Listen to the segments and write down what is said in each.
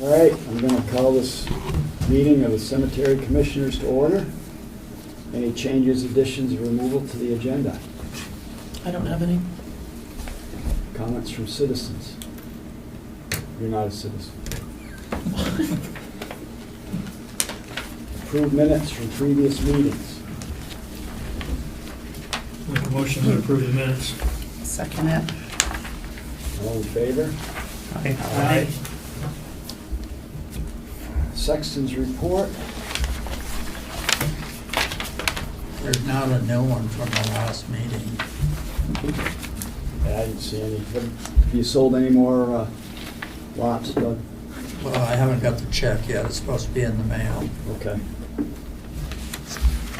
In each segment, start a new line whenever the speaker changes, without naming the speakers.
All right, I'm going to call this meeting of the Cemetery Commissioners to order. Any changes, additions, or removal to the agenda?
I don't have any.
Comments from citizens? You're not a citizen. Approved minutes from previous meetings.
Make a motion to approve the minutes.
Second it.
All in favor?
Aye.
Sexton's report.
There's not a new one from the last meeting.
Yeah, I didn't see any. Have you sold any more lots, Doug?
Well, I haven't got the check yet. It's supposed to be in the mail.
Okay.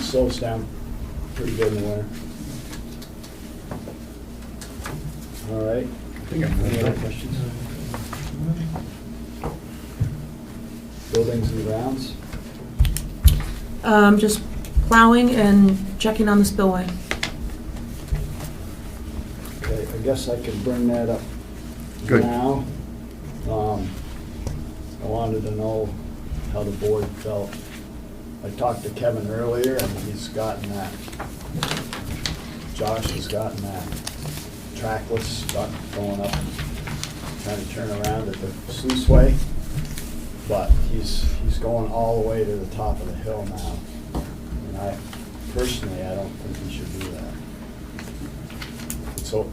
Slows down pretty good in the winter. All right. Any other questions? Buildings and grounds?
Just plowing and checking on the spillway.
Okay, I guess I can bring that up
Good.
now. I wanted to know how the board felt. I talked to Kevin earlier, and he's gotten that. Josh has gotten that trackless stuff going up and trying to turn around at the sluiceway. But he's going all the way to the top of the hill now. And personally, I don't think he should do that.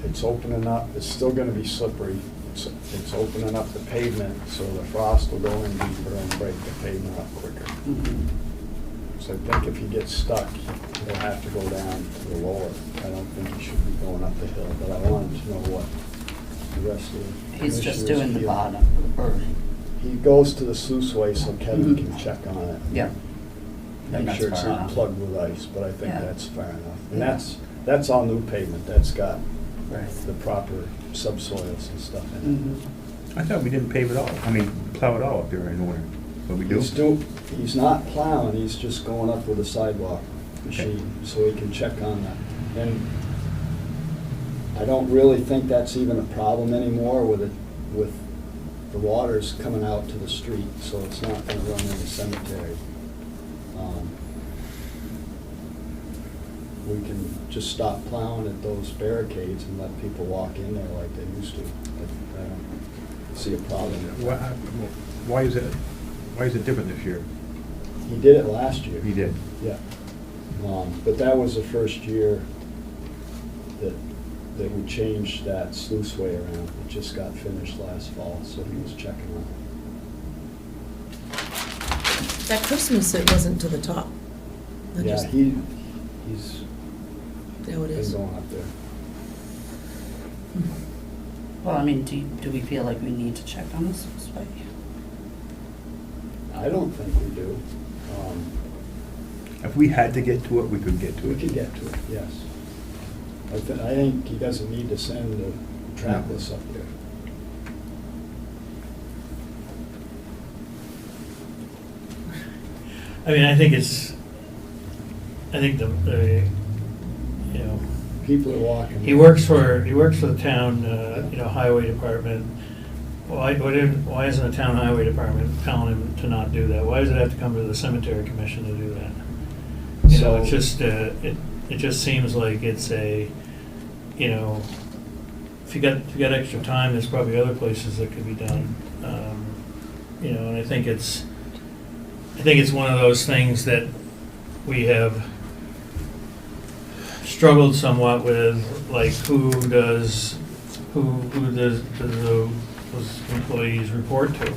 It's opening up, it's still gonna be slippery. It's opening up the pavement, so the frost will go in deeper and break the pavement up quicker. So I think if he gets stuck, he'll have to go down to the lower. I don't think he should be going up the hill, but I wanted to know what the rest of the
He's just
commissioners
doing the
feel.
bottom, or,
He goes to the sluiceway so Kevin can check on it.
yeah.
Make
That's
sure it's
far
not
enough.
plugged with ice, but I think
Yeah.
that's fair enough. And
Yeah.
that's all new pavement, that's got
Right.
the proper subsoils and stuff in it.
Mhm.
I thought we didn't pave it all, plow it all up there in order, but we do?
He's not plowing, he's just going up with a sidewalk machine, so he can check on that. And I don't really think that's even a problem anymore with the waters coming out to the street, so it's not gonna run in the cemetery. We can just stop plowing at those barricades and let people walk in there like they used to. I don't see a problem.
Why is it different this year?
He did it last year.
He did.
Yeah. But that was the first year that we changed that sluiceway around. It just got finished last fall, so he was checking on it.
At Christmas, it wasn't to the top. I
Yeah,
just-
he's
There it
been
is.
going up there.
Well, I mean, do we feel like we need to check on this way?
I don't think we do.
If we had to get to it, we could get to
We
it.
could get to it, yes. I think he doesn't need to send the trackless up there.
I mean, I think the, you know,
People are walking.
he works for the town, highway department. Why isn't the town highway department telling him to not do that? Why does it have to come to the cemetery commission to do that? You know, it's
So-
just, it just seems like it's a, if you got extra time, there's probably other places that could be done. And I think it's one of those things that we have struggled somewhat with, like who does those employees report to?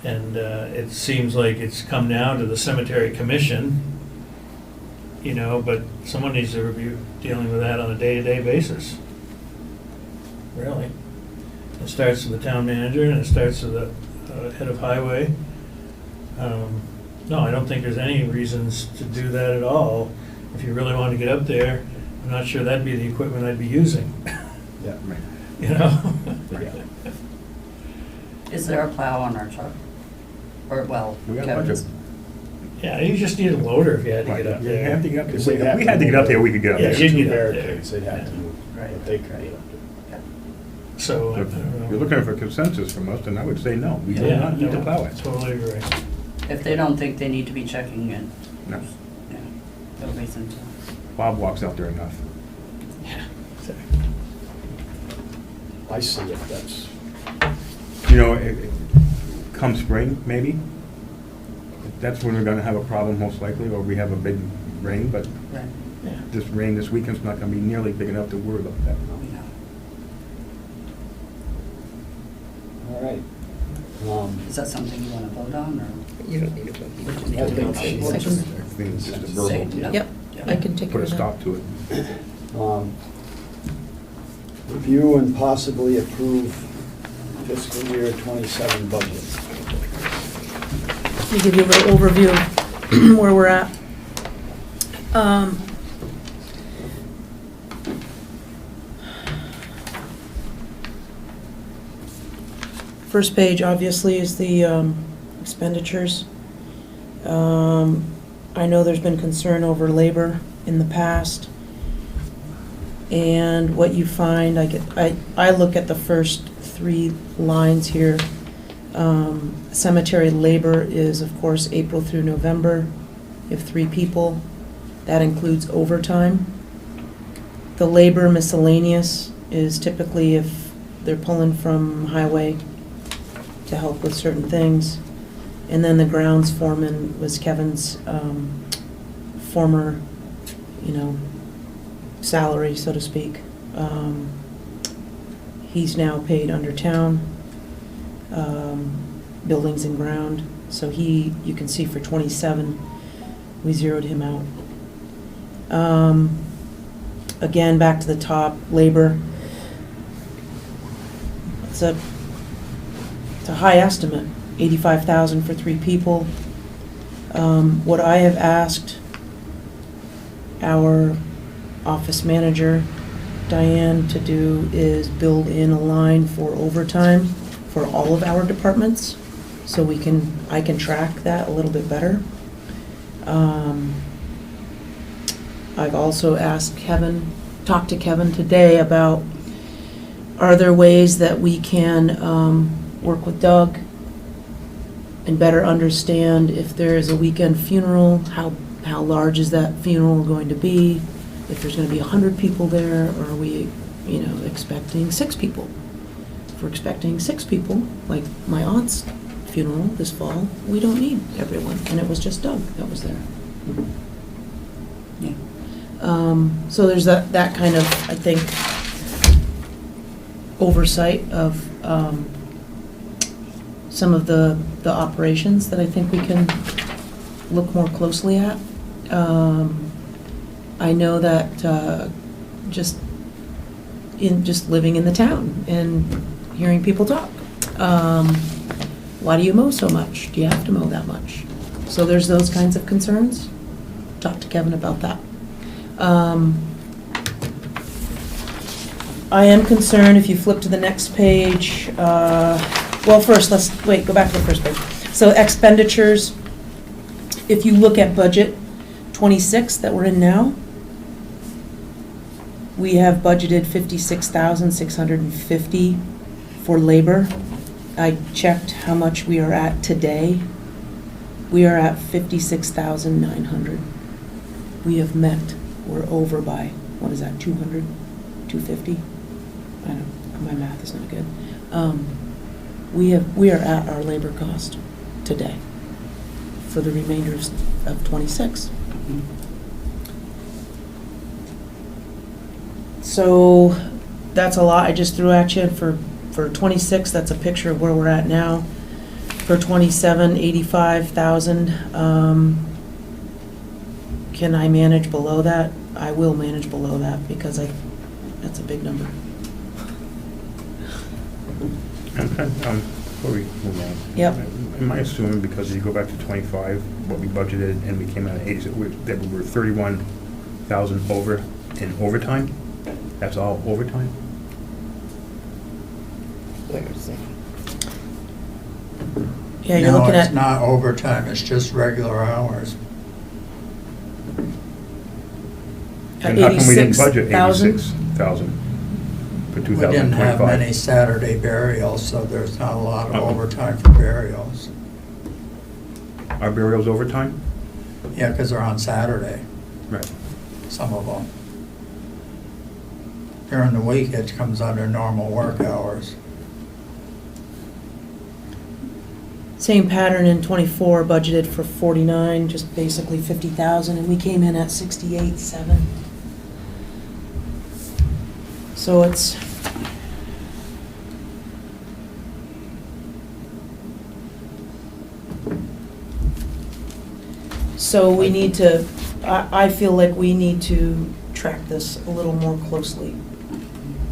And it seems like it's come down to the cemetery commission, but someone needs to be dealing with that on a day-to-day basis. Really. It starts with the town manager and it starts with the head of highway. No, I don't think there's any reasons to do that at all. If you really want to get up there, I'm not sure that'd be the equipment I'd be using,
Yeah. Yeah.
Is there a plow on our truck? Or, well,
We got a bunch
Kevin's.
of.
Yeah, you just need a loader if you had to
Right,
get up
you
there.
have to get up there.
Because they'd
If
have
we
to
had to get
move
up there, we could get up
Yeah,
there.
you can
Two
get up there.
barricades, they'd have to move,
Right.
but they could get up there.
So, I
If
don't know.
you're looking for consensus from us, then I would say no, we do
Yeah,
not need to
no,
plow it.
Totally agree.
If they don't think they need to be checking it,
No.
yeah, no reason to.
Bob walks out there enough.
Yeah.
I see it, that's,
You know, come spring, maybe, that's when we're gonna have a problem most likely, or we have a big rain, but
Right.
Yeah.
this rain this weekend's not gonna be nearly big enough to worry about that.
all right.
Is that something you want to vote on, or?
You don't need to vote. You just need
I
to
think
vote.
she-
I
I
can-
think it's just a
Say
verbal,
no?
Yep, I can take
put
care
a
of that.
stop to it.
Review and possibly approve fiscal year 27 budget.
Let me give you a little overview of where we're at. First page, obviously, is the expenditures. I know there's been concern over labor in the past. And what you find, I look at the first 3 lines here. Cemetery labor is, of course, April through November. You have 3 people. That includes overtime. The labor miscellaneous is typically if they're pulling from highway to help with certain things. And then the grounds foreman was Kevin's former, salary, so to speak. He's now paid under town, buildings and ground. So you can see for 27, we zeroed him out. Again, back to the top, labor. It's a high estimate, 85,000 for 3 people. What I have asked our office manager, Diane, to do is build in a line for overtime for all of our departments, so I can track that a little bit better. I've also talked to Kevin today about, are there ways that we can work with Doug and better understand if there is a weekend funeral, how large is that funeral going to be? If there's going to be 100 people there, or are we, expecting 6 people? If we're expecting 6 people, like my aunt's funeral this fall, we don't need everyone, and it was just Doug that was there.
Yeah.
So there's that kind of, I think, oversight of some of the operations that I think we can look more closely at. I know that just living in the town and hearing people talk, why do you mow so much? Do you have to mow that much? So there's those kinds of concerns. Talk to Kevin about that. I am concerned, if you flip to the next page, first, go back to the first page. So expenditures, if you look at budget 26 that we're in now, we have budgeted 56,650 for labor. I checked how much we are at today. We are at 56,900. We have met, we're over by, 200, 250? I don't, my math is not good. We are at our labor cost today for the remainder of 26. So that's a lot I just threw at you. For 26, that's a picture of where we're at now. For 27, 85,000. Can I manage below that? I will manage below that because that's a big number.
Okay, before we move on.
Yep.
Am I assuming because you go back to 25, what we budgeted, and we came out at 80, that we were 31,000 over in overtime? That's all overtime?
Yeah, you're
No,
looking
it's
at,
not overtime, it's just regular hours.
at
And how come we didn't budget
86,000.
86,000? for
We didn't have
2025.
many Saturday burials, so there's not a lot of
Uh-uh.
overtime for burials.
Our burials overtime?
Yeah, because they're on Saturday,
Right.
some of them. During the week, it comes under normal work hours.
Same pattern in '24, budgeted for 49, just basically 50,000, and we came in at 68.7. So it's, so we need to, I feel like we need to track this a little more closely.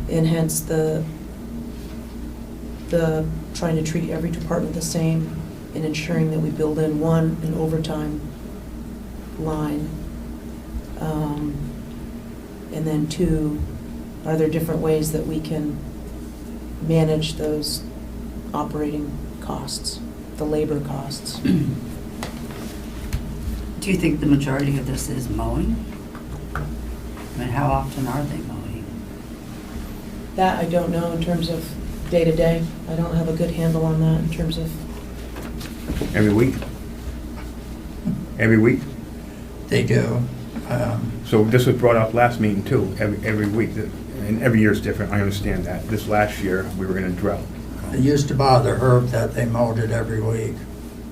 And hence the trying to treat every department the same and ensuring that we build in, one, an overtime line. And then two, are there different ways that we can manage those operating costs, the labor costs?
Do you think the majority of this is mowing? I mean, how often are they mowing?
That I don't know in terms of day-to-day. I don't have a good handle on that in terms of,
Every week? Every week?
They do.
So this was brought up last meeting too, every week, and every year is different, I understand that. This last year, we were in a drought.
It used to bother Herb that they mowed it every week,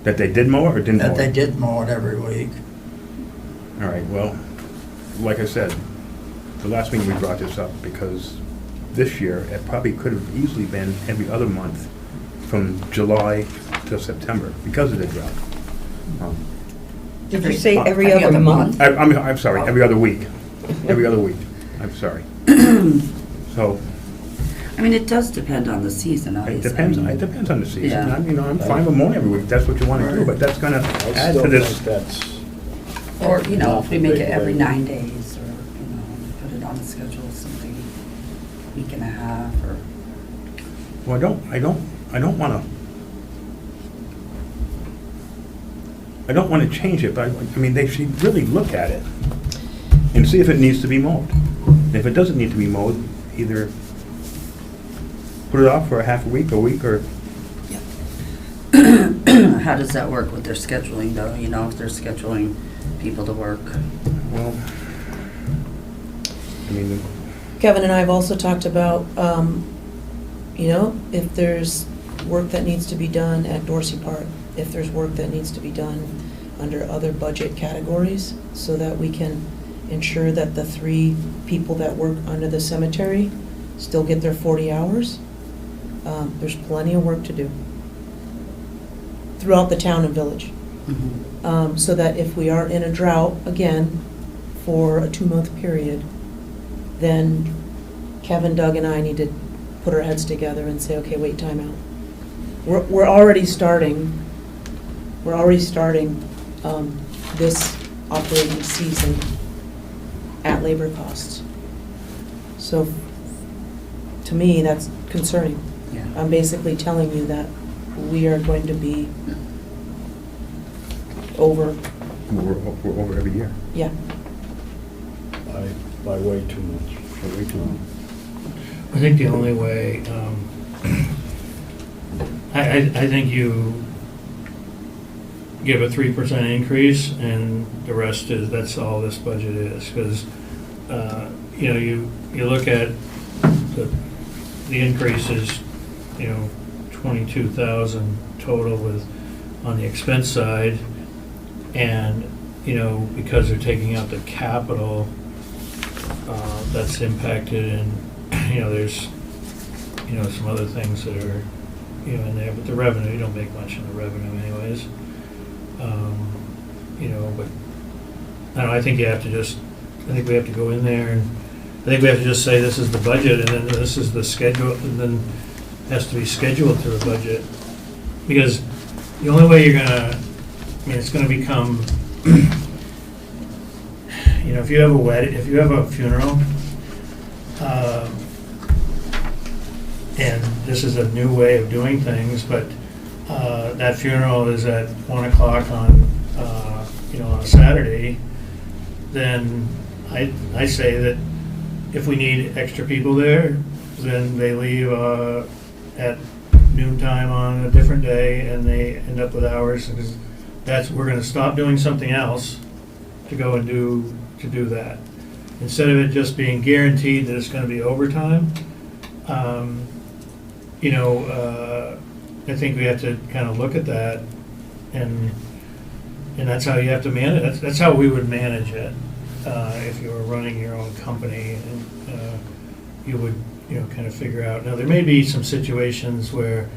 That they did mow it or didn't mow it?
that they did mow it every week.
All right, well, like I said, the last meeting we brought this up because this year, it probably could have easily been every other month from July to September because of the drought.
Did you say every other month?
I'm sorry, every other week. Every other week, I'm sorry. So,
I mean, it does depend on the season,
it
obviously.
depends on the season.
Yeah.
I'm fine with mowing every week, if that's what you want to do, but that's gonna
I
add
still
to
think
this.
that's,
Or, you know, if we make it
Not a
every
big
9 days, or, you know, put it on a schedule, something, week and a half, or,
Well, I don't wanna change it, but I mean, they should really look at it and see if it needs to be mowed. If it doesn't need to be mowed, either put it off for a half a week, or,
how does that work with their scheduling, though? You know, if they're scheduling people to work?
well, I mean,
Kevin and I have also talked about, you know, if there's work that needs to be done at Dorsey Park, if there's work that needs to be done under other budget categories, so that we can ensure that the 3 people that work under the cemetery still get their 40 hours. There's plenty of work to do throughout the town and village. So that if we are in a drought again for a 2-month period, then Kevin, Doug, and I need to put our heads together and say, okay, wait, time out. We're already starting this operating season at labor costs. So to me, that's concerning.
Yeah.
I'm basically telling you that we are going to be over,
we're over every year.
yeah.
by way too much.
Way too long.
I think the only way, I think you give a 3% increase and the rest is, that's all this budget is. Because, you know, you look at the increase is, you know, 22,000 total with, on the expense side. And, you know, because they're taking out the capital, that's impacted, and, you know, there's, you know, some other things that are, you know, in there, but the revenue, you don't make much in the revenue anyways. You know, but, I don't know, I think you have to just, I think we have to go in there, and I think we have to just say this is the budget, and then this is the schedule, and then it has to be scheduled to the budget. Because the only way you're gonna, I mean, it's gonna become, you know, if you have a wedding, if you have a funeral, and this is a new way of doing things, but that funeral is at 1 o'clock on, you know, on a Saturday, then I say that if we need extra people there, then they leave at noontime on a different day, and they end up with hours, because we're gonna stop doing something else to go and do that. Instead of it just being guaranteed that it's gonna be overtime, I think we have to kind of look at that, and that's how you have to manage, that's how we would manage it, if you were running your own company, and you would, kind of figure out. Now, there may be some situations where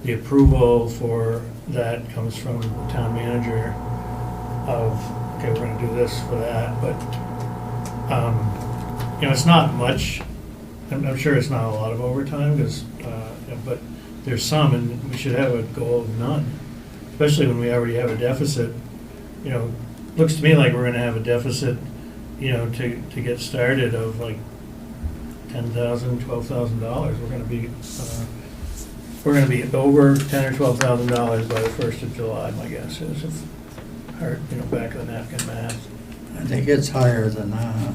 the approval for that comes from the town manager of, okay, we're gonna do this for that, but, it's not much. I'm sure it's not a lot of overtime, because, but there's some, and we should have a goal of none, especially when we already have a deficit. Looks to me like we're gonna have a deficit, to get started of like $10,000, $12,000. We're gonna be over $10,000 or $12,000 by the 1st of July, my guess is, if back of the napkin math.
I think it's higher than that.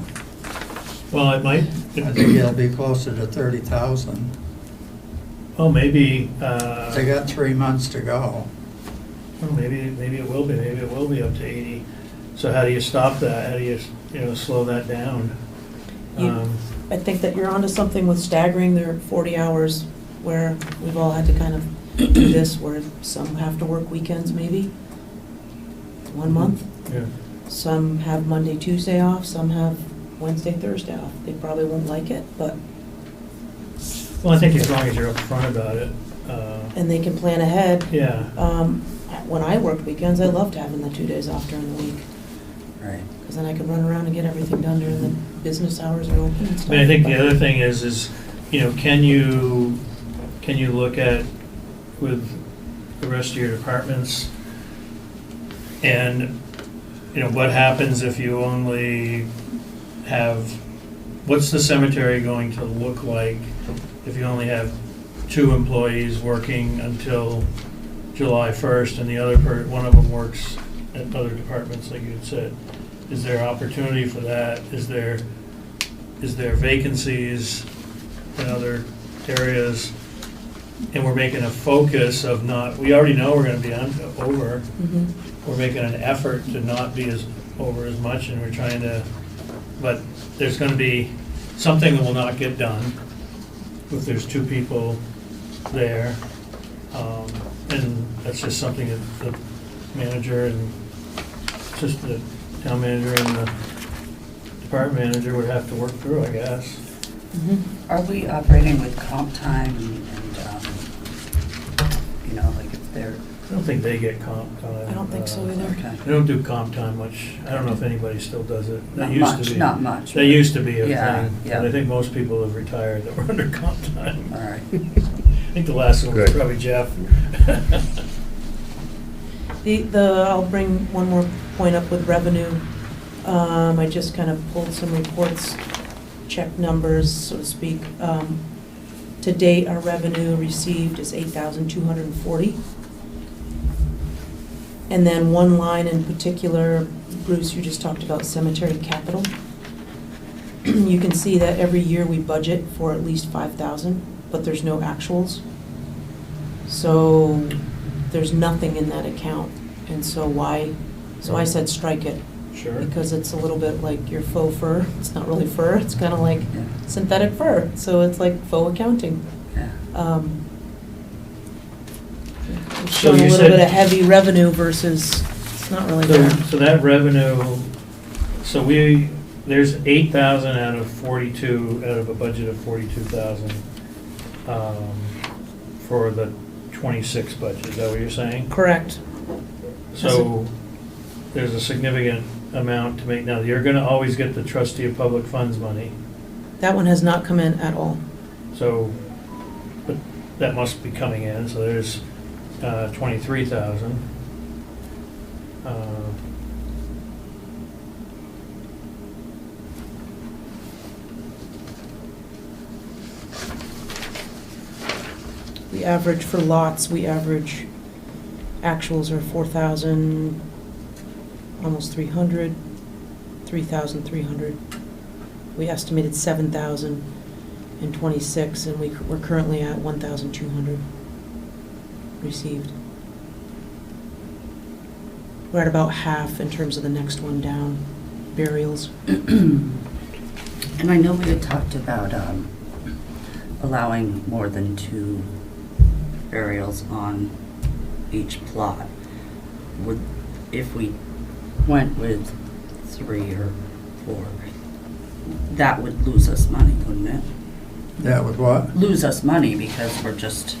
Well, it might.
I think it'll be closer to 30,000.
Oh, maybe.
They got 3 months to go.
Well, maybe it will be. Maybe it will be up to 80. So how do you stop that? How do you slow that down?
I think that you're onto something with staggering their 40 hours, where we've all had to kind of do this, where some have to work weekends maybe, 1 month.
Yeah.
Some have Monday, Tuesday off, some have Wednesday, Thursday off. They probably won't like it, but,
Well, I think as long as you're upfront about it.
and they can plan ahead.
Yeah.
When I worked weekends, I loved having the 2 days off during the week,
Right.
because then I could run around and get everything done during the business hours are open and
I
stuff.
mean, I think the other thing is, can you look at with the rest of your departments, and, what happens if you only have, what's the cemetery going to look like if you only have 2 employees working until July 1st, and the other one of them works at other departments, like you had said? Is there opportunity for that? Is there vacancies in other areas? And we're making a focus of not, we already know we're gonna be over.
Mhm.
We're making an effort to not be over as much, and we're trying to, but there's gonna be something that will not get done if there's 2 people there. And that's just something that the manager and, just the town manager and the department manager would have to work through, I guess.
Mhm.
Are we operating with comp time and, like if they're,
I don't think they get comp time.
I don't think so either.
okay.
They don't do comp time much. I don't know if anybody still does it. That
Not
used
much,
to be.
not much.
That used to be a
Yeah,
thing.
yeah.
But I think most people have retired that were under comp time.
All right.
I think the last one was
Good.
probably Jeff.
I'll bring one more point up with revenue. I just kind of pulled some reports, checked numbers, so to speak. To date, our revenue received is $8,240. And then one line in particular, Bruce, you just talked about cemetery capital. You can see that every year we budget for at least $5,000, but there's no actuals. So there's nothing in that account. And so I said strike it,
Sure.
because it's a little bit like your faux fur. It's not really fur, it's kind of like
Yeah.
synthetic fur. So it's like faux accounting.
Yeah.
It's
So
showing a
you
little
said-
bit of heavy revenue versus, it's not really there.
So that revenue, there's 8,000 out of 42, out of a budget of 42,000 for the 26 budget, is that what you're saying?
Correct.
So there's a significant amount to make. Now, you're gonna always get the trustee of public funds money,
That one has not come in at all.
so, but that must be coming in, so there's 23,000.
We average for lots, actuals are 4,000, almost 300, 3,300. We estimated 7,000. in '26, and we're currently at 1,200 received. We're at about half in terms of the next one down, burials.
And I know we had talked about allowing more than 2 burials on each plot. If we went with 3 or 4, that would lose us money, wouldn't it?
That would what?
Lose us money because we're just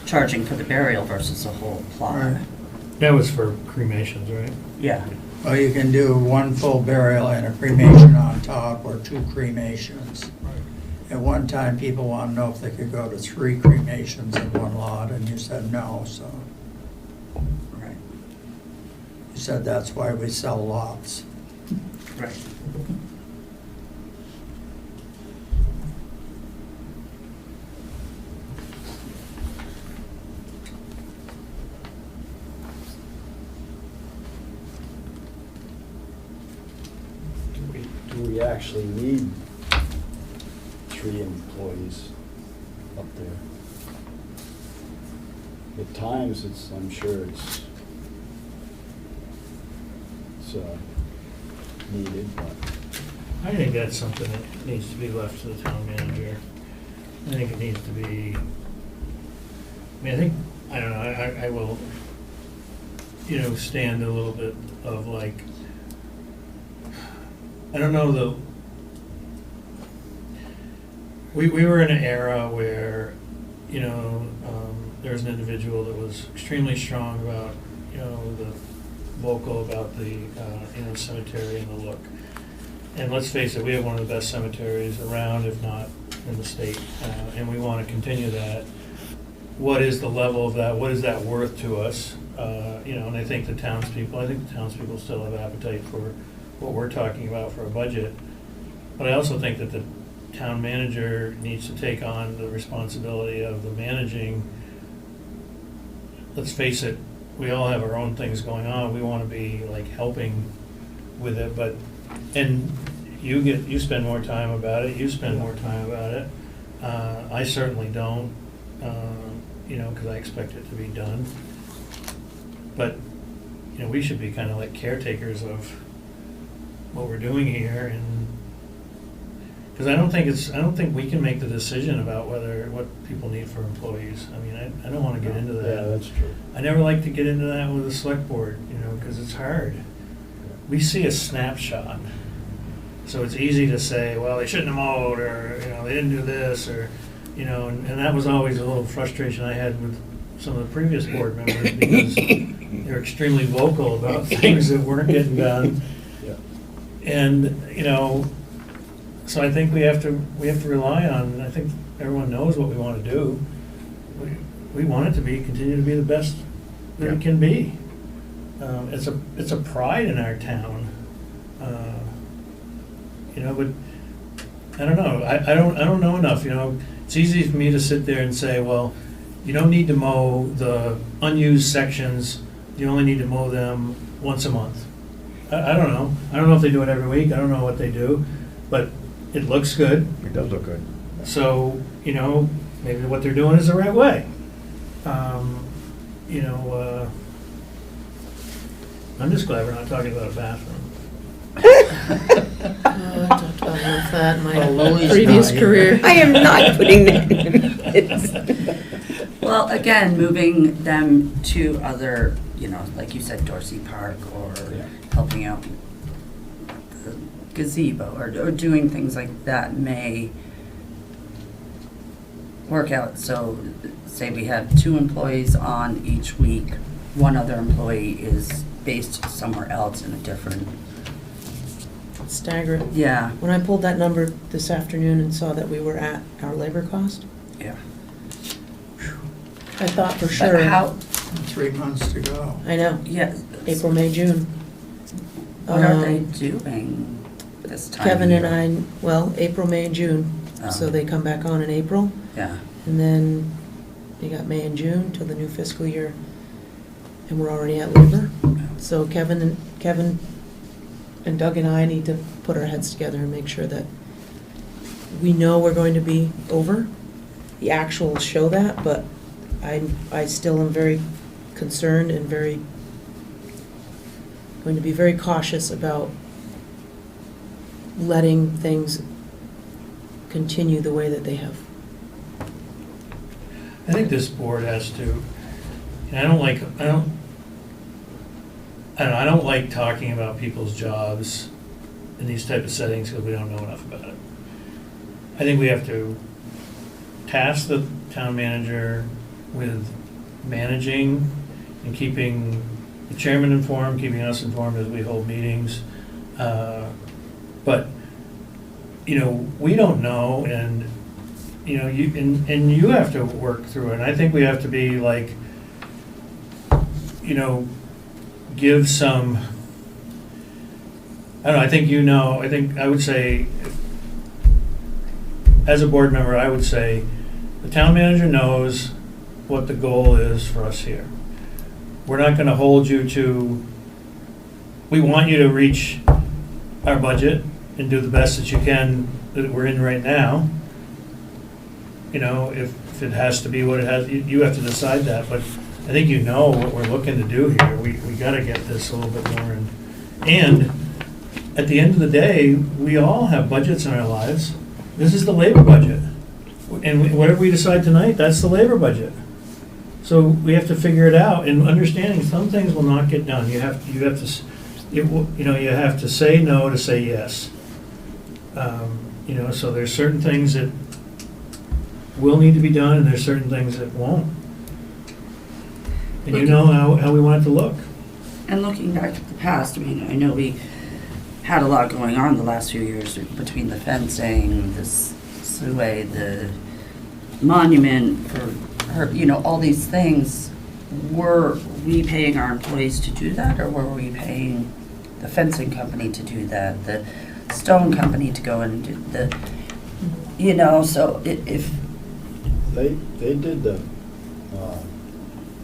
charging for the burial versus a whole plot.
Right.
That was for cremations, right?
Yeah.
Well, you can do 1 full burial and a cremation on top, or 2 cremations. At one time, people wanted to know if they could go to 3 cremations in one lot, and you said no, so
Right.
you said that's why we sell lots.
Right.
Do we actually need 3 employees up there? At times, I'm sure it's needed, but
I think that's something that needs to be left to the town manager. I think it needs to be, I don't know, I will, stand a little bit of like, I don't know, we were in an era where, there was an individual that was extremely strong about, the vocal about the, cemetery and the look. And let's face it, we have one of the best cemeteries around, if not in the state, and we want to continue that. What is the level of that? What is that worth to us? And I think the townspeople still have appetite for what we're talking about for a budget. But I also think that the town manager needs to take on the responsibility of the managing. Let's face it, we all have our own things going on. We want to be like helping with it, and you spend more time about it. You spend more time about it. I certainly don't, because I expect it to be done. But we should be kind of like caretakers of what we're doing here, and because I don't think we can make the decision about what people need for employees. I don't want to get into that.
yeah, that's true.
I never like to get into that with the select board, because it's hard. We see a snapshot, so it's easy to say, well, they shouldn't have mowed, or they didn't do this, or and that was always a little frustration I had with some of the previous board members, because they're extremely vocal about things that weren't getting done.
Yeah.
And, so I think we have to rely on, I think everyone knows what we want to do. We want it to continue to be the best that it can be. It's a pride in our town. But I don't know. I don't know enough, It's easy for me to sit there and say, well, you don't need to mow the unused sections, you only need to mow them once a month. I don't know. I don't know if they do it every week, I don't know what they do, but it looks good.
It does look good.
So, maybe what they're doing is the right way. I'm just glad we're not talking about a bathroom.
I talked about that in
Well,
my
Louie's
previous
not
career.
I am not putting that in.
Well, again, moving them to other, like you said, Dorsey Park, or
Yeah.
helping out the gazebo, or doing things like that may work out. So say we have 2 employees on each week, one other employee is based somewhere else in a different,
Stagger it.
yeah,
When I pulled that number this afternoon and saw that we were at our labor cost,
yeah.
I thought for
But
sure.
how,
3 months to go.
I know,
yeah.
April, May, June.
What are they
Um,
doing this time of
Kevin and
year?
well, April, May, and June. So they come back on in April,
Yeah,
and then you got May and June till the new fiscal year, and we're already at labor. So Kevin and Doug and I need to put our heads together and make sure that we know we're going to be over. The actuals show that, but I still am very concerned and going to be very cautious about letting things continue the way that they have.
I think this board has to, and I don't like talking about people's jobs in these type of settings because we don't know enough about it. I think we have to task the town manager with managing and keeping the chairman informed, keeping us informed as we hold meetings. But, you know, we don't know, and, you know, you have to work through it. And I think we have to be like, you know, give some, I don't know, I think I would say, as a board member, I would say, the town manager knows what the goal is for us here. We're not gonna hold you to, we want you to reach our budget and do the best that you can that we're in right now. You know, if it has to be what it has, you have to decide that, but I think you know what we're looking to do here. We gotta get this a little bit more and at the end of the day, we all have budgets in our lives. This is the labor budget. And whatever we decide tonight, that's the labor budget. So we have to figure it out, and understanding some things will not get done. You have to say no to say yes. You know, so there's certain things that will need to be done, and there's certain things that won't. And you know how we want it to look.
And looking back at the past, I mean, I know we had a lot going on the last few years between the fencing, this seaway, the monument for her, you know, all these things. Were we paying our employees to do that, or were we paying the fencing company to do that, the stone company to go and do the, you know, so if.
They did the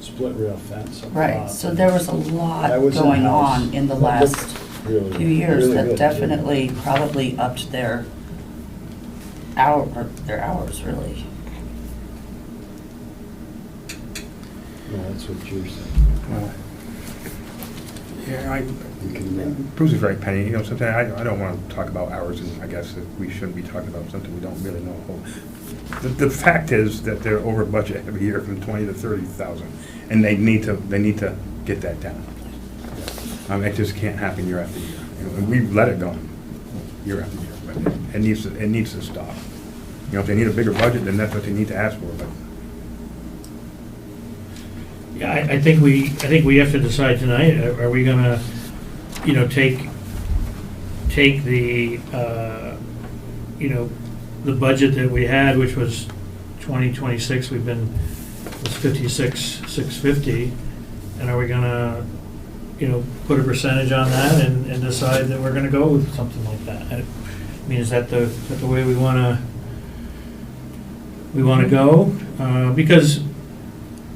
split rail fence. up
Right,
top.
so there was a lot
That was
going
in-house.
on in the
That
last
looked really-
few years
really
that
good,
definitely probably upped their hours, really.
No, that's what you're saying.
Yeah,
You can,
Bruce is right, Penny. You know, sometimes I don't want to talk about hours, and I guess that we shouldn't be talking about something we don't really know. The fact is that they're over budget every year from 20 to 30,000, and they need to get that down. It just can't happen year after year. You know, and we've let it go year after year, but it needs to stop. You know, if they need a bigger budget, then that's what they need to ask for. But
Yeah, I think we have to decide tonight, are we gonna, you know, take the, you know, the budget that we had, which was 2026, was 56,650, and are we gonna, you know, put a percentage on that and decide that we're gonna go with something like that? I mean, is that the way we wanna go? Because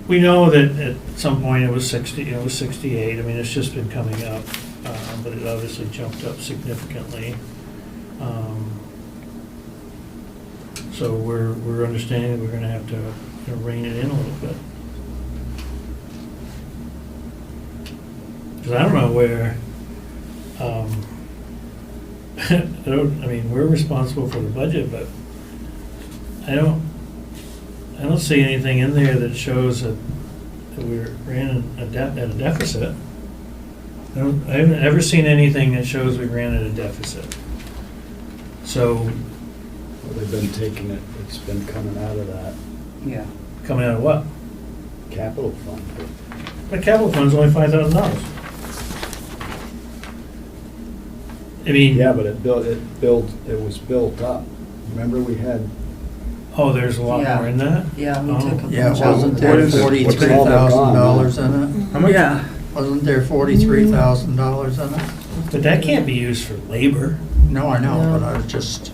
we know that at some point it was 60, it was 68. I mean, it's just been coming up, but it obviously jumped up significantly. So we're understanding that we're gonna have to, you know, rein it in a little bit. Because I don't know where, I mean, we're responsible for the budget, but I don't see anything in there that shows that we ran at a deficit. I haven't ever seen anything that shows we ran at a deficit. So,
well, they've been taking it, it's been coming out of that
Yeah.
coming out of what?
capital fund.
The capital fund's only $5,000. I mean.
Yeah, but it was built up. Remember we had,
Oh, there's a lot
Yeah.
more in that?
Yeah, we
Oh.
took a
Yeah,
bunch
wasn't
out.
there
What is it? What's
$43,000 in it?
how much?
Yeah,
Wasn't there $43,000 in it?
But that can't be used for labor.
No, I know,
No.
but I was just,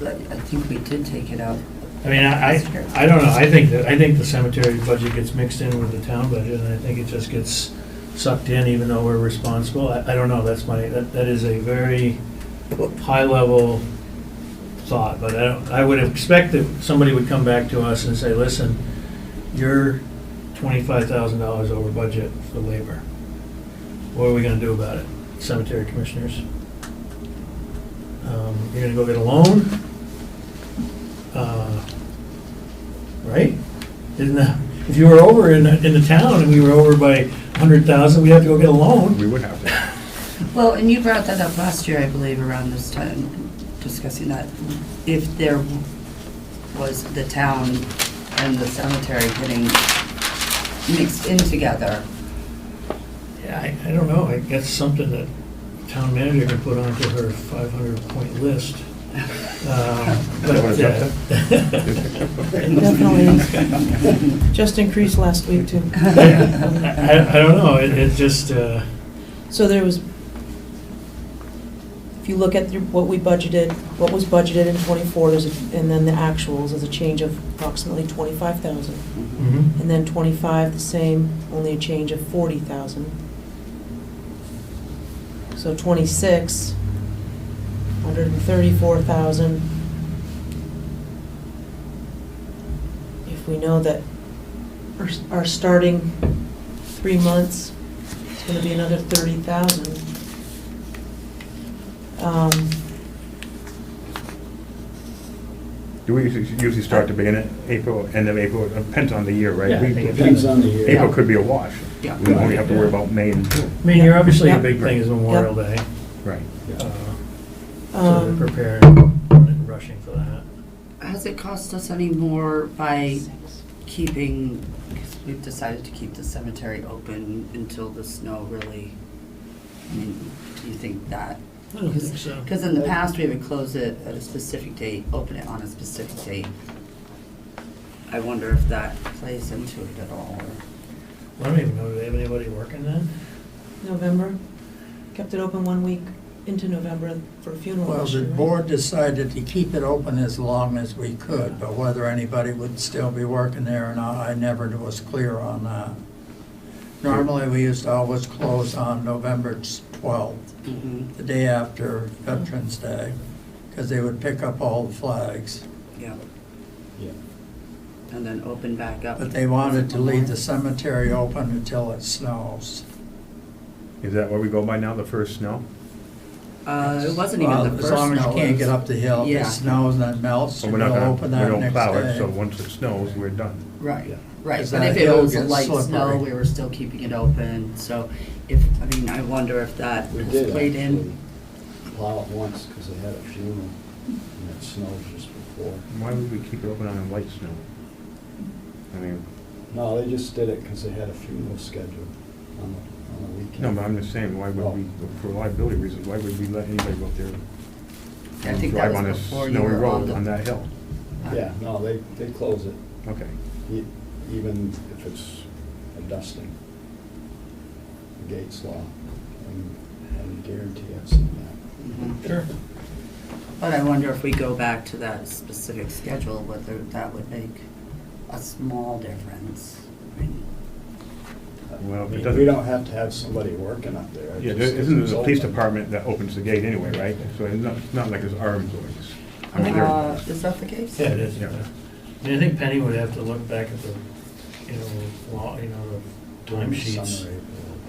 I think we did take it out.
I mean, I don't know, I think the cemetery budget gets mixed in with the town budget, and I think it just gets sucked in even though we're responsible. I don't know, that is a very high-level thought, but I would expect that somebody would come back to us and say, listen, you're $25,000 over budget for labor. What are we gonna do about it? Cemetery commissioners? You're gonna go get a loan? Right? Isn't that, if you were over in the town and we were over by 100,000, we'd have to go get a loan.
We would have to.
Well, and you brought that up last year, I believe, around this time, discussing that. If there was the town and the cemetery getting mixed in together.
Yeah, I don't know, I guess something that town manager can put onto her 500-point list.
Definitely. Just increased last week too.
I don't know, it just,
So there was, if you look at what we budgeted, what was budgeted in '24, and then the actuals, there's a change of approximately 25,000.
mhm.
And then '25, the same, only a change of 40,000. So '26, 134,000. If we know that our starting 3 months, it's gonna be another 30,000.
Do we usually start the beginning of April, end of April? It depends on the year, right?
Yeah, I think it
Depends on the year.
April could be a wash.
Yeah.
We only have to worry about May and June.
I mean, you're obviously, a
Yep.
big thing is Memorial Day,
Right.
so
Um,
they're preparing and rushing for that.
Has it cost us any more by keeping, because we've decided to keep the cemetery open until the snow really, I mean, do you think that?
I don't think so.
Because in the past, we would close it at a specific date, open it on a specific date. I wonder if that plays into it at all, or?
I don't even know, do they have anybody working then?
November, kept it open 1 week into November for a funeral.
Well,
this
the
year, right?
board decided to keep it open as long as we could, but whether anybody would still be working there or not, I never was clear on that. Normally, we used to always close on November 12th,
Mhm.
the day after Veterans Day, because they would pick up all the flags.
Yeah,
Yeah.
and then open back up.
But they wanted to leave the cemetery open until it snows.
Is that where we go by now, the first snow?
It wasn't even
Well,
the first
as long as
snow,
you can't
it
get
was-
up the hill, if
Yeah.
it snows and then melts,
So
we'll
we're not gonna,
open
we
that
don't
next
plow it,
day.
so once it snows, we're done.
Right,
Yeah.
right,
'Cause
but
that
if it
hill
was a
gets
light snow,
slippery.
we were still keeping it open, so if, I mean, I wonder if that
We
has
did
played
actually
in.
plow it once because they had a funeral and it snowed just before.
Why would we keep it open on a light snow? I mean,
No, they just did it because they had a funeral scheduled on the weekend.
no, but I'm just saying, why would we, for liability reasons, why would we let anybody go up there
I
and
think that
drive on
was
a
before you
snowy
were on
road
the.
on that hill?
Yeah, no, they close it,
Okay.
even if it's a dusting. The gate's locked, and I guarantee I've seen that.
Mhm.
Sure.
But I wonder if we go back to that specific schedule, whether that would make a small difference. I mean,
Well,
I
if it
mean,
doesn't.
we don't have to have somebody working up there.
Yeah,
It
there
just-
isn't
it's
the police
open.
department that opens the gate anyway, right? So it's not like it's our employees. I mean, they're,
Is that the case?
Yeah, it is.
Yeah.
I mean, I think Penny would have to look back at the, law, the
During the
timesheets
summer, April.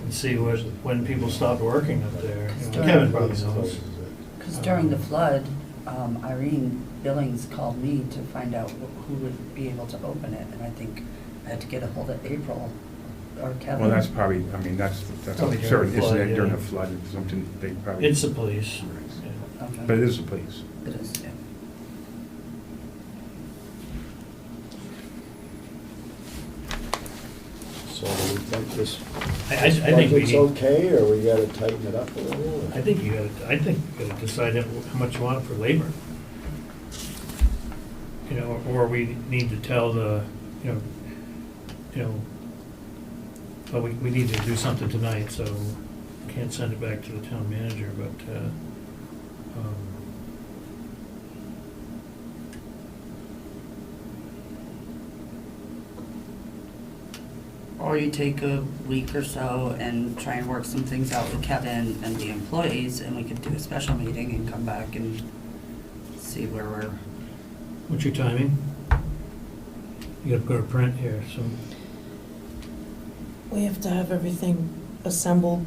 and see when people stopped working up there. You know,
During-
Kevin probably
Police
knows.
closes it.
Because during the flood, Irene Billings called me to find out who would be able to open it, and I think I had to get a hold of April or Kevin.
well, that's probably, I mean, that's
Probably
a
during
certain
the flood,
incident during
yeah.
the flood, it's something they probably.
It's the police. Yeah.
Okay.
But it is the police.
It is, yeah.
So do we think this
I think we
budget's
need,
okay, or we gotta tighten it up a little? or-
I think you gotta decide how much you want for labor. Or we need to tell the, well, we need to do something tonight, so can't send it back to the town manager, but,
Or you take a week or so and try and work some things out with Kevin and the employees, and we could do a special meeting and come back and see where we're,
What's your timing? You gotta go to print here, so.
We have to have everything assembled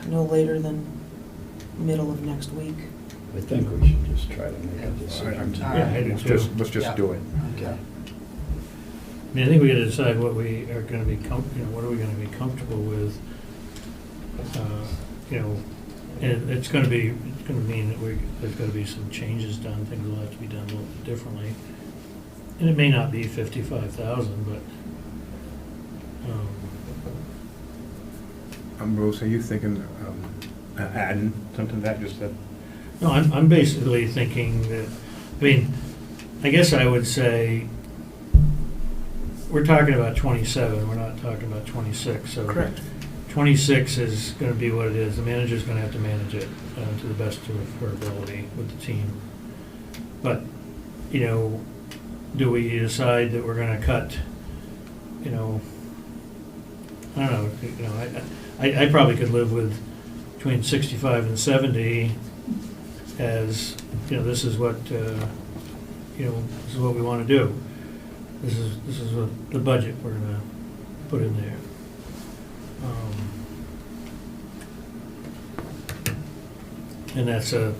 no later than middle of next week.
I think we should just try to make a decision.
Yeah, I do
Let's
too.
let's just do it.
Okay.
I mean, I think we gotta decide what we are gonna be what are we gonna be comfortable with? You know, and it's gonna mean that there's gotta be some changes done, things will have to be done a little bit differently. And it may not be 55,000, but,
Rose, are you thinking adding something to that, just that?
no, I'm basically thinking that, I mean, I guess I would say, we're talking about 27, we're not talking about 26, so.
Correct.
26 is gonna be what it is, the manager's gonna have to manage it to the best of her ability with the team. But, you know, do we decide that we're gonna cut, you know, I don't know, you know, I probably could live with between 65 and 70 as, you know, this is what, you know, this is what we wanna do. This is what the budget we're gonna put in there. And that's a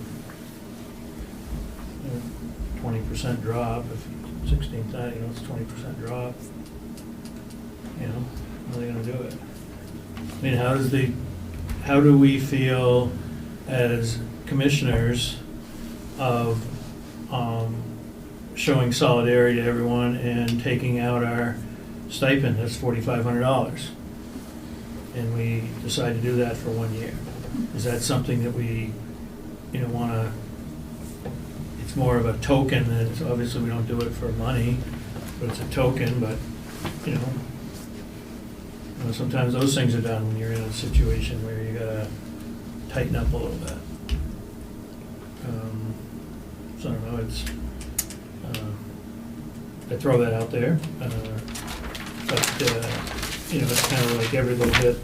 20% drop, if 16,000, you know, it's a 20% drop. You know, how are they gonna do it? I mean, how do we feel as commissioners of, showing solidarity to everyone and taking out our stipend, that's $4,500. And we decide to do that for 1 year. Is that something that we, you know, wanna, it's more of a token, and it's, obviously we don't do it for money, but it's a token, but, you know, sometimes those things are done when you're in a situation where you gotta tighten up a little bit. So I don't know, it's, I throw that out there, but, you know, it's kind of like every little bit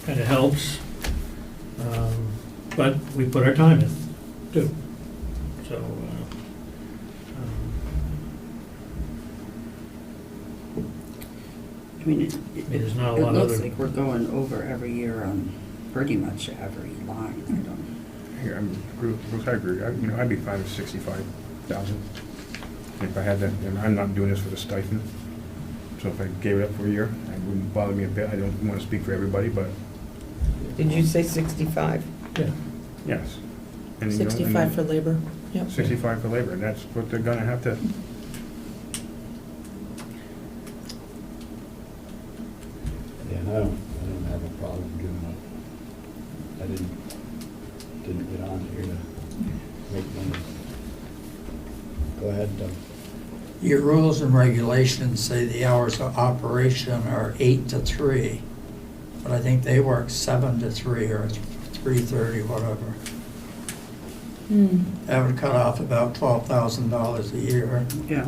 kind of helps. But we put our time in, too. So,
I mean,
there's not a
it
lot of
looks
other.
like we're going over every year on pretty much every line. I don't,
Here, Bruce, I agree. You know, I'd be fine with 65,000. If I had that, and I'm not doing this for the stipend. So if I gave it up for a year, it wouldn't bother me a bit. I don't want to speak for everybody, but
Did you say 65?
Yeah.
yes. And, you know, and
65 for labor, yep.
65 for labor, and that's what they're gonna have to.
Yeah, and I don't have a problem doing it. I didn't get on here to make money. Go ahead, Doug.
Your rules and regulations say the hours of operation are 8 to 3, but I think they work 7 to 3 or 3:30, whatever. That would cut off about $12,000 a year.
yeah.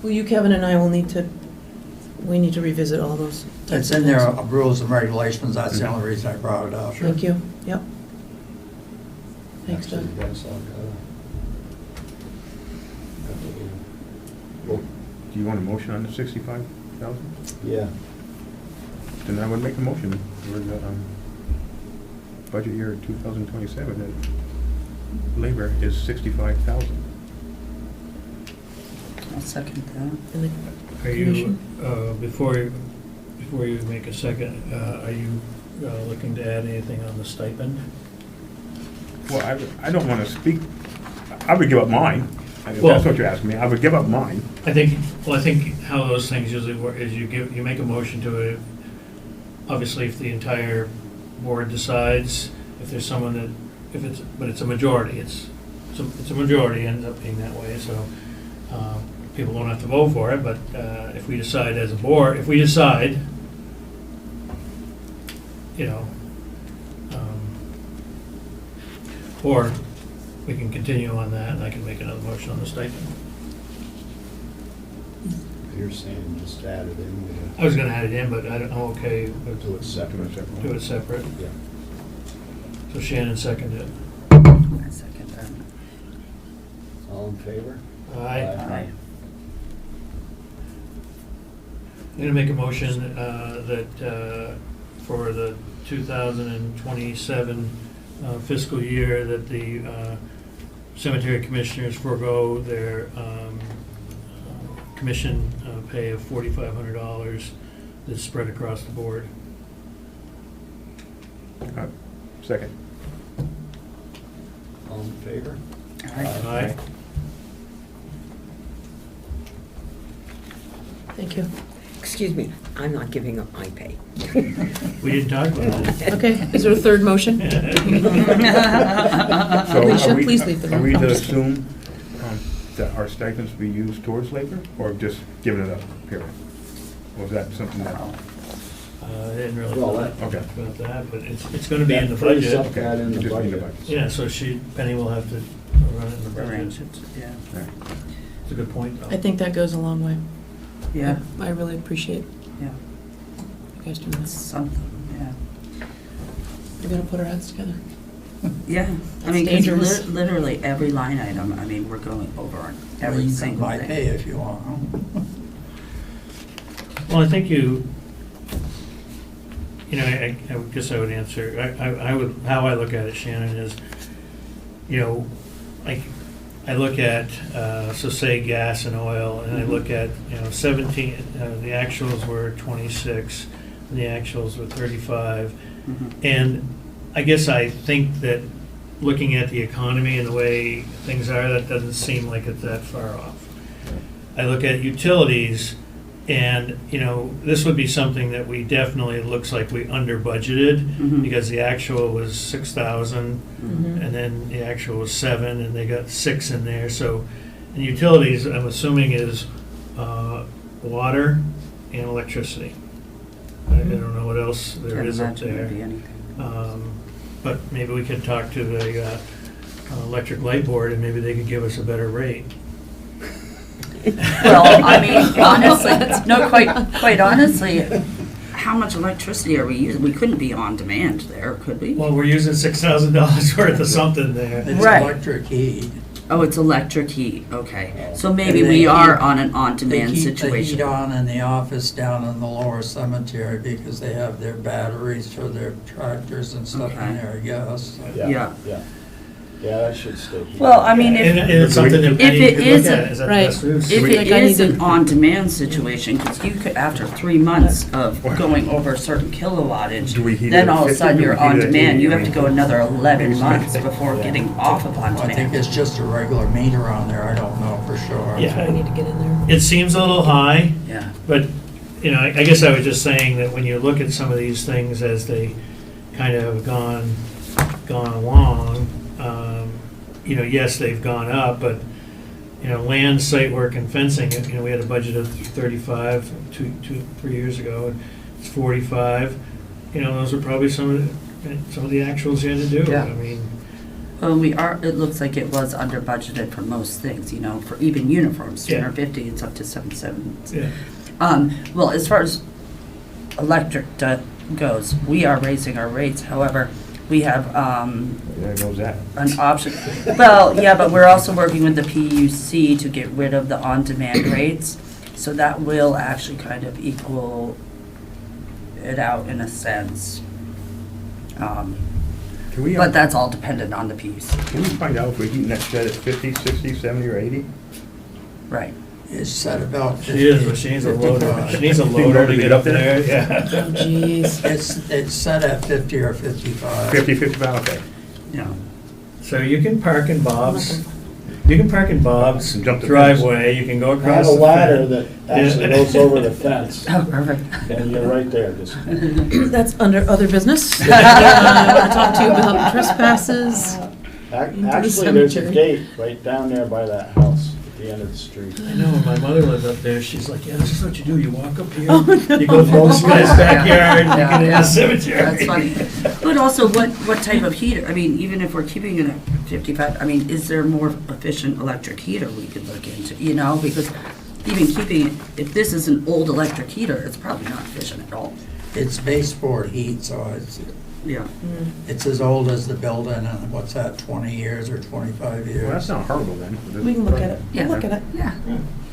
Well, you, Kevin, and I will need to revisit all those types
It's
of
in their
things.
rules and regulations, that's the only reason I brought it up.
Thank you, yep. Thanks, Doug.
Actually, that's all good.
Do you want a motion on the 65,000?
Yeah,
Then I would make a motion for the budget year 2027 that labor is 65,000.
I'll second that.
And the
Are you,
commission?
before you make a second, are you looking to add anything on the stipend?
Well, I don't want to speak, I would give up mine. If
Well-
that's what you're asking me, I would give up mine.
I think how those things usually work is you make a motion to it. Obviously, if the entire board decides, if there's someone that, but it's a majority, it's a majority, ends up being that way, so people don't have to vote for it, but if we decide as a board, you know, or we can continue on that, and I can make another motion on the stipend.
you're saying just add it in with
I was gonna add it in, but I don't know, okay,
it, do it separate.
do it separate.
Yeah.
So Shannon seconded it.
I second that.
All in favor?
I'm going to make a motion that for the 2027 fiscal year, that the cemetery commissioners forego their commission pay of $4,500 that's spread across the board.
Second.
All in favor?
Aye.
Thank you.
Excuse me, I'm not giving up my pay.
We didn't talk about it.
Okay, is there a third motion?
So
Alicia,
are we-
please leave the room.
Are we
I'm
to
just kidding.
assume that our stipends be used towards labor, or just giving it up, period? Or is that something that,
I didn't really
Well,
talk
that-
okay.
about that, but it's going to be in the
That frees
budget.
up
okay,
that in
you
the
just need the
budget.
budget.
Yeah, so Penny will have to run it in the budget.
Arrange it, yeah.
Right.
It's a good point, though.
I think that goes a long way.
Yeah,
I really appreciate
yeah,
you guys doing
it's
this.
something, yeah.
We're gonna put our heads together.
Yeah, I
That's
mean, 'cause
dangerous.
literally every line item, I mean, we're going over on every
You can
single
buy
thing.
pay if you want.
Well, I think you know, I guess I would answer, I would, how I look at it, Shannon, is, you know, I look at, so say gas and oil, and I look at, 17, the actuals were 26, and the actuals were 35.
Mhm.
And I guess I think that looking at the economy and the way things are, that doesn't seem like it's that far off. I look at utilities, and, this would be something that we definitely, it looks like we under budgeted,
Mhm.
because the actual was 6,000,
Mhm.
and then the actual was 7, and they got 6 in there, so, and utilities, I'm assuming is water and electricity. I don't know what else there
Can't
is up
imagine there'd
there.
be anything.
But maybe we could talk to the electric light board, and maybe they could give us a better rate.
Well, I mean, honestly, no, quite honestly, how much electricity are we using? We couldn't be on demand there, could we?
Well, we're using $6,000 worth of something there.
It's
Right.
electric heat.
Oh, it's electric heat, okay. So maybe
And they
we are
keep-
on an
They
on-demand
keep the
situation.
heat on in the office down in the lower cemetery because they have their batteries for their tractors and stuff
Okay.
in there, I guess.
Yeah.
Yeah, that should stay here.
Well, I mean,
And
if,
it's something that
If
Penny
it
could look
isn't-
at, is that the
Right.
best use?
if
Like,
it
I need
is
to-
an on-demand situation, because you could, after 3 months of going over a certain kilowattage,
Do we heat it
then
at
all of a
50?
sudden
Do we
you're
heat
on
it at
demand.
80?
You have to go another 11 months before
Yeah.
getting off of on
I think
demand.
it's just a regular meter on there, I don't know for sure.
Yeah.
I need to get in there.
It seems a little high,
Yeah.
but, I guess I was just saying that when you look at some of these things as they kind of have gone along, yes, they've gone up, but, land, site work, and fencing, we had a budget of 35 3 years ago, it's 45. Those are probably some of the actuals you had to do.
Yeah.
I mean,
Well, it looks like it was under budgeted for most things, for even uniforms,
Yeah.
250, it's up to 770.
yeah.
Well, as far as electric goes, we are raising our rates, however, we have,
There goes that.
an option. Well, yeah, but we're also working with the PUC to get rid of the on-demand rates, so that will actually kind of equal it out in a sense.
Can we,
But that's all dependent on the PUC.
can we find out if we're heating that shed at 50, 60, 70, or 80?
Right.
It's set about 50.
She is, but she needs a loader.
55.
She needs a loader to get up there, yeah.
Oh, jeez.
It's set at 50 or 55.
50, 55, okay.
Yeah.
So you can park in Bob's,
And jump the
driveway, you can go
I
across
have
the
a ladder
fence.
that actually goes over the fence,
Oh, perfect.
and you're right there, just.
That's under other business. I want to talk to you about trespasses. the
Actually, there's a
cemetery.
gate right down there by that house at the end of the street.
I know, when my mother lived up there, she's like, yeah, this is what you do, you walk up here,
Oh, no.
you go through this guy's backyard, you
Yeah,
get in
yeah.
the cemetery.
That's funny. But also, what type of heater? I mean, even if we're keeping it at 55, I mean, is there a more efficient electric heater we could look into? Because even keeping it, if this is an old electric heater, it's probably not efficient at all.
It's baseboard heat, so
Yeah,
Mm.
It's as old as the building, and what's that, 20 years or 25 years?
Well, that's not horrible then.
We can look at it.
Yeah.
We'll look at it.
yeah.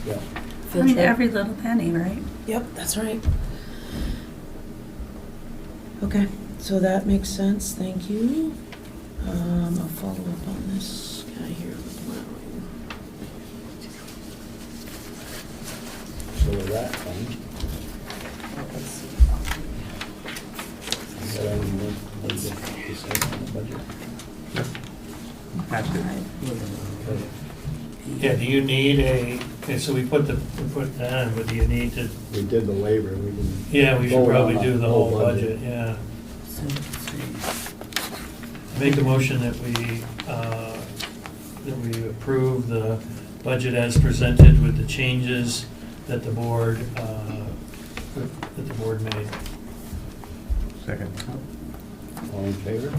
Yeah.
I
Field
mean,
trip.
every little penny, right?
Yep, that's right. Okay, so that makes sense, thank you. I'll follow up on this guy here.
So with that, is that any more to say on the budget?
That's good.
Okay.
Yeah, do you need okay, so we put that in, but do you need to,
We did the labor, we didn't.
yeah, we should
vote
probably
on
do the whole budget, yeah.
So, let's see.
Make a motion that we approve the budget as presented with the changes that the board made.
Second.
All in favor?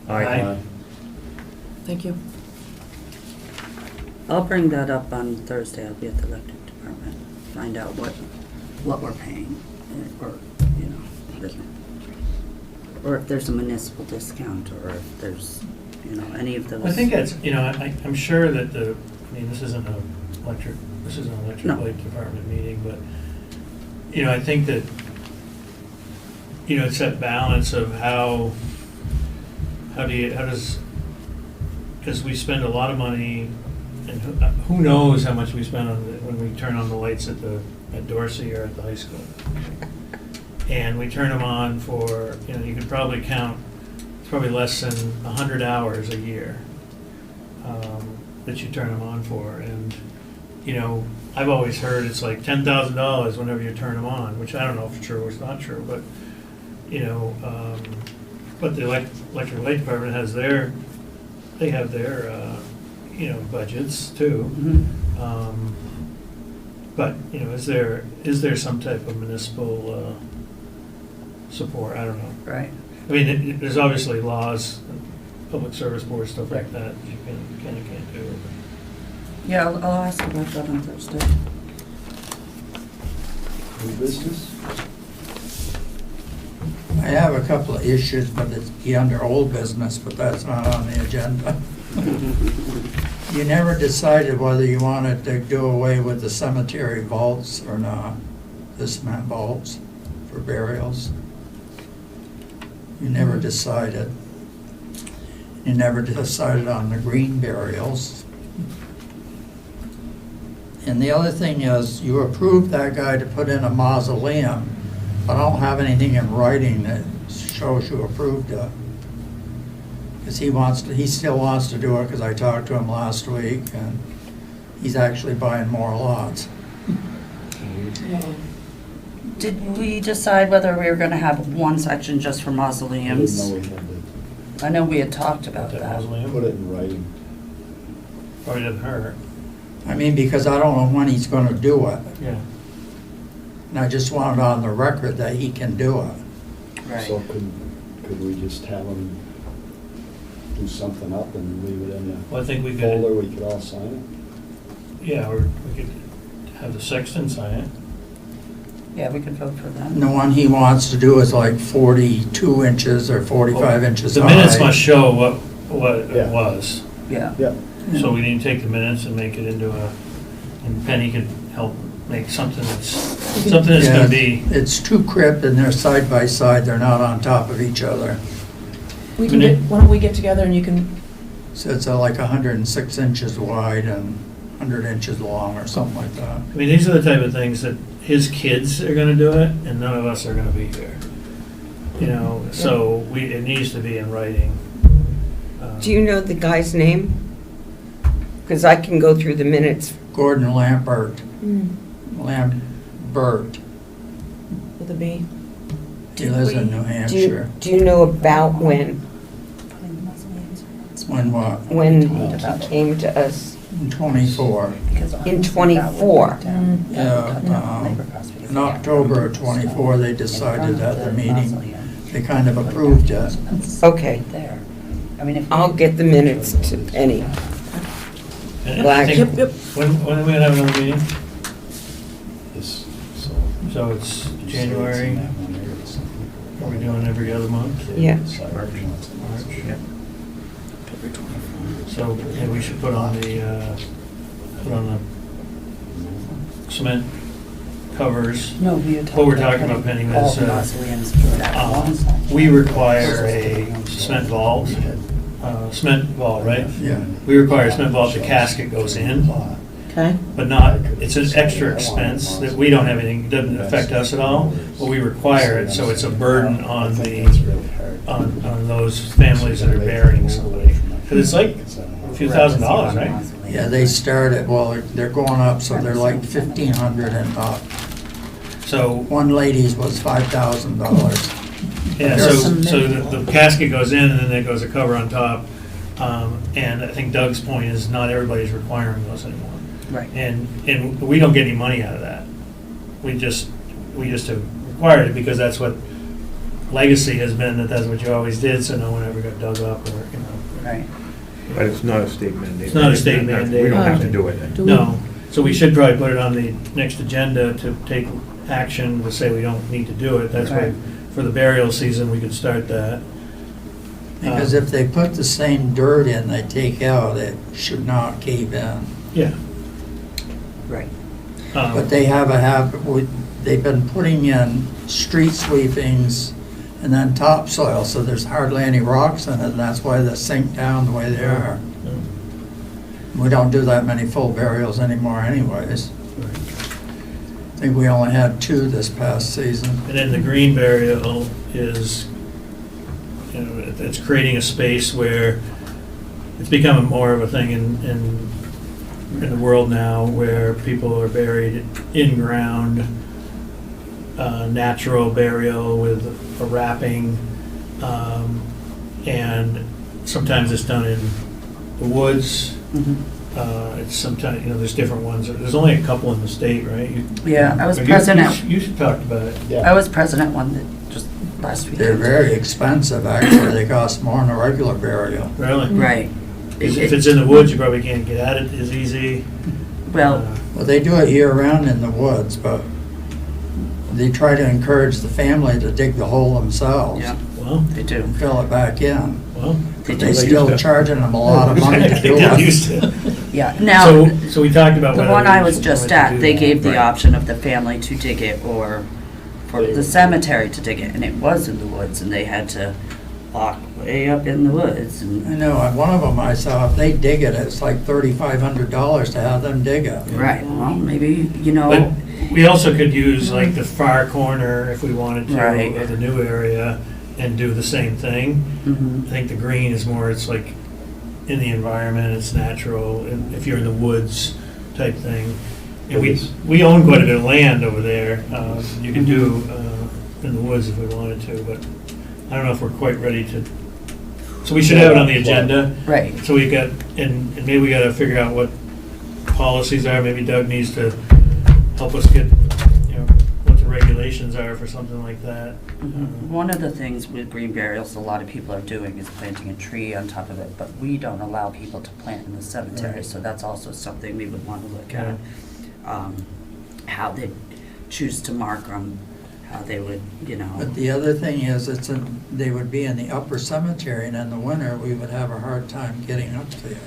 Aye.
Thank you.
I'll bring that up on Thursday. I'll be at the electric department, find out what we're paying, or, you know, or if there's a municipal discount, or if there's, you know, any of those.
I think that's, you know, I'm sure that this isn't an electric
No.
light department meeting, but, you know, I think that, you know, it's that balance of how does, because we spend a lot of money, and who knows how much we spend when we turn on the lights at Dorsey or at the high school. And we turn them on for, you know, you could probably count, it's probably less than 100 hours a year that you turn them on for. And, you know, I've always heard it's like $10,000 whenever you turn them on, which I don't know if it's true or it's not true, but, you know, but the electric light department has they have their, you know, budgets too.
Mhm.
But, you know, is there some type of municipal support? I don't know.
Right.
I mean, there's obviously laws, public service board, stuff like that you can and can't do.
Yeah, I'll ask about that on Thursday.
New business?
I have a couple of issues, but it's under old business, but that's not on the agenda. You never decided whether you wanted to do away with the cemetery vaults or not, the cement vaults for burials. You never decided. You never decided on the green burials. And the other thing is, you approved that guy to put in a mausoleum, but I don't have anything in writing that shows you approved it. Because he still wants to do it, because I talked to him last week, and he's actually buying more lots.
Did we decide whether we were gonna have one section just for
I didn't
mausoleums?
know we had
I know we had talked about
That
that.
to
mausoleum
put it in writing.
probably doesn't hurt.
I mean, because I don't know when he's gonna do it.
Yeah.
And I just want it on the record that he can do it.
Right.
So could we just have them do something up and leave it in
Well, I think we
the
could,
folder, we could all sign
yeah, or we could have the sexton sign it.
Yeah, we could vote for that.
And the one he wants to do is like 42 inches or 45 inches high.
The minutes must show what
Yeah.
it was.
Yeah.
it? Yeah.
So we need to take the minutes and make it into and Penny could help make something that's
Yeah,
gonna be,
It's two crypt and they're side by side, they're not on top of each other.
We can get, why don't we get together and you can,
So it's like 106 inches wide and 100 inches long or something like that.
I mean, these are the type of things that his kids are gonna do it, and none of us are gonna be here. You know, so it needs to be in writing.
Do you know the guy's name? Because I can go through the minutes.
Gordon Lambert, Lambert,
with a B?
he lives in New Hampshire.
Do you know about when
When what?
he came to us?
In 24.
In 24.
Yeah, in October of 24, they decided at the meeting, they kind of approved it.
Okay, I'll get the minutes to Penny.
And
Black.
I think-
Yep, yep.
When are we gonna have another meeting?
This, so.
So it's January, Are we doing every other month?
Yeah.
March.
Yeah.
So, yeah, we should put on the cement covers.
No, we had
What we're talking about, Penny,
all
was,
the mausoleums for that one.
we require a cement vault, right?
Yeah.
We require a cement vault, the casket goes in,
Okay,
but not, it's an extra expense that we don't have anything, doesn't affect us at all, but we require it, so it's a burden on on those families that are burying somebody. Because it's like a few $1,000s, right?
Yeah, they start at, well, they're going up, so they're like 1,500 and up.
So,
One lady's was $5,000.
yeah, so the casket goes in and then there goes a cover on top. And I think Doug's point is not everybody's requiring those anymore.
Right.
And we don't get any money out of that. We just have required it because that's what legacy has been, that's what you always did, so no one ever got dug up or,
Right.
But it's not a state mandate.
It's not a state mandate.
We don't have to do it.
Do we-
No, so we should probably put it on the next agenda to take action to say we don't need to do it. That's why,
Right.
for the burial season, we could start that.
Because if they put the same dirt in they take out, it should not cave in.
Yeah.
Right.
But they have a habit, they've been putting in street sweepings and then topsoil, so there's hardly any rocks in it, and that's why they sink down the way they are. We don't do that many full burials anymore anyways. I think we only had 2 this past season.
And then the green burial is, it's creating a space where it's becoming more of a thing in the world now, where people are buried in ground, natural burial with a wrapping, and sometimes it's done in the woods. It's sometimes, there's different ones. There's only a couple in the state, right?
Yeah, I was
You-
president.
You should talk about it.
I was president one that just last week.
They're very expensive, actually. They cost more than a regular burial.
Really?
Right.
If it's in the woods, you probably can't get at it as easy.
Well,
Well, they do it year-round in the woods, but they try to encourage the family to dig the hole themselves
yeah,
Well,
they do.
and fill it back in.
well.
They
They
do.
still
used to.
charging them a lot of money to
They
do
got
it.
used to it.
Yeah, now,
So we talked about
the
whether
one
we
I was
wanted
just
to
at,
do
they
that.
gave the
Right.
option of the family to dig it or for the cemetery to dig it, and it was in the woods, and they had to walk way up in the woods,
I
and,
know, and one of them I saw, if they dig it, it's like $3,500 to have them dig it.
right, well, maybe,
But we also could use like the far corner if we wanted to
Right.
of the new area and do the same thing.
Mhm.
I think the green is more, it's like in the environment, it's natural, and if you're in the woods type thing. And we own quite a bit of land over there. You could do in the woods if we wanted to, but I don't know if we're quite ready to. So we should have it on the agenda.
Right,
So we got, and maybe we gotta figure out what policies are. Maybe Doug needs to help us get, what the regulations are for something like that.
mhm. One of the things with green burials a lot of people are doing is planting a tree on top of it, but we don't allow people to plant in the cemetery,
Right.
so that's also something we would want to look at. How they choose to mark them, how they would,
But the other thing is, they would be in the upper cemetery, and in the winter, we would have a hard time getting up there.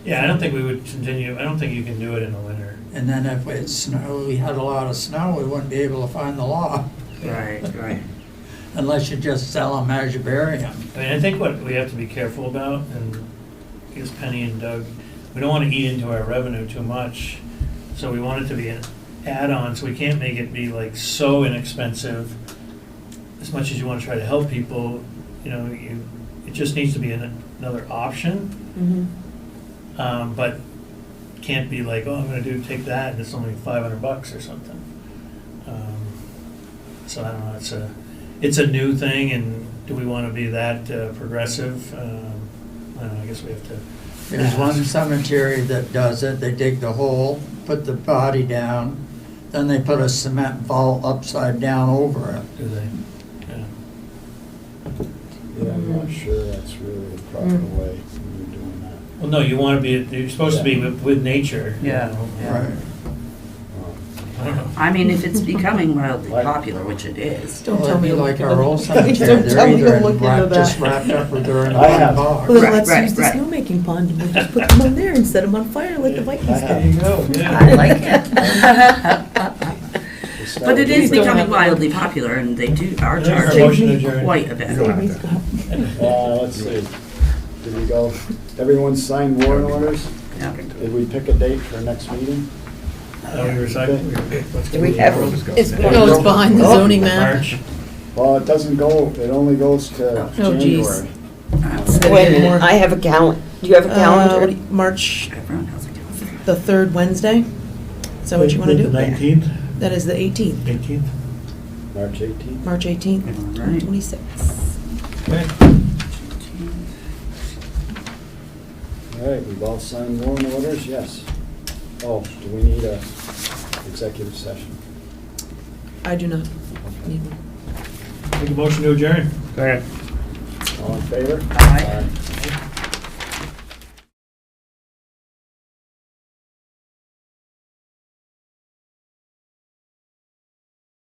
Yeah, I don't think we would continue, I don't think you can do it in the winter.
And then if it snowed, we had a lot of snow, we wouldn't be able to find the lot,
Right, right.
unless you just sell them as you bury them.
I mean, I think what we have to be careful about, and I guess Penny and Doug, we don't want to eat into our revenue too much, so we want it to be an add-on, so we can't make it be like so inexpensive. As much as you want to try to help people, it just needs to be another option, but can't be like, oh, I'm gonna take that, and it's only $500 or something. So I don't know, it's a new thing, and do we want to be that progressive? I don't know, I guess we have to.
There's one cemetery that does it, they dig the hole, put the body down, then they put a cement vault upside down over it.
Do they? Yeah.
Yeah, I'm not sure that's really the proper way when you're doing that.
Well, no, you're supposed to be with nature.
Yeah, yeah.
Right.
I don't know.
I mean, if it's becoming wildly popular, which it is.
Don't
Well,
tell
it'd
me
be
to
like
look
our
into
old
that.
cemetery,
Don't tell
they're
me to
either
look into
just
that.
wrapped up or they're in a
I
one
have.
box.
Well,
Right,
let's
right,
use the
right.
snowmaking pond and we'll just put them on there and set them on fire like the Vikings
I have.
did.
you go, yeah.
I like it.
It's
But it
not-
is
Don't
becoming
have that.
wildly popular and they are
Is there a motion to
charging
adjourn?
quite a
You
bit.
don't have to.
Let's see. Did we go, everyone signed warrant orders?
Yeah.
Did we pick a date for next meeting?
We recycle. Let's
Do we
go.
have-
We'll discuss
Is-
it.
No, it's behind the zoning map.
March.
Well, it doesn't go, it only goes to
Oh, geez.
January.
Wait a minute, I have a calendar. Do you have a calendar?
March,
Everyone has a calendar.
the third Wednesday? Is that what you want to do?
The 19th,
That is the 18th,
18th?
March 18th?
March 18th,
All right.
2026.
Okay.
All right, we've all signed warrant orders, yes. Oh, do we need a executive session?
I do not need one.
Make a motion to adjourn.
Second.
All in favor?
Aye.
Aye.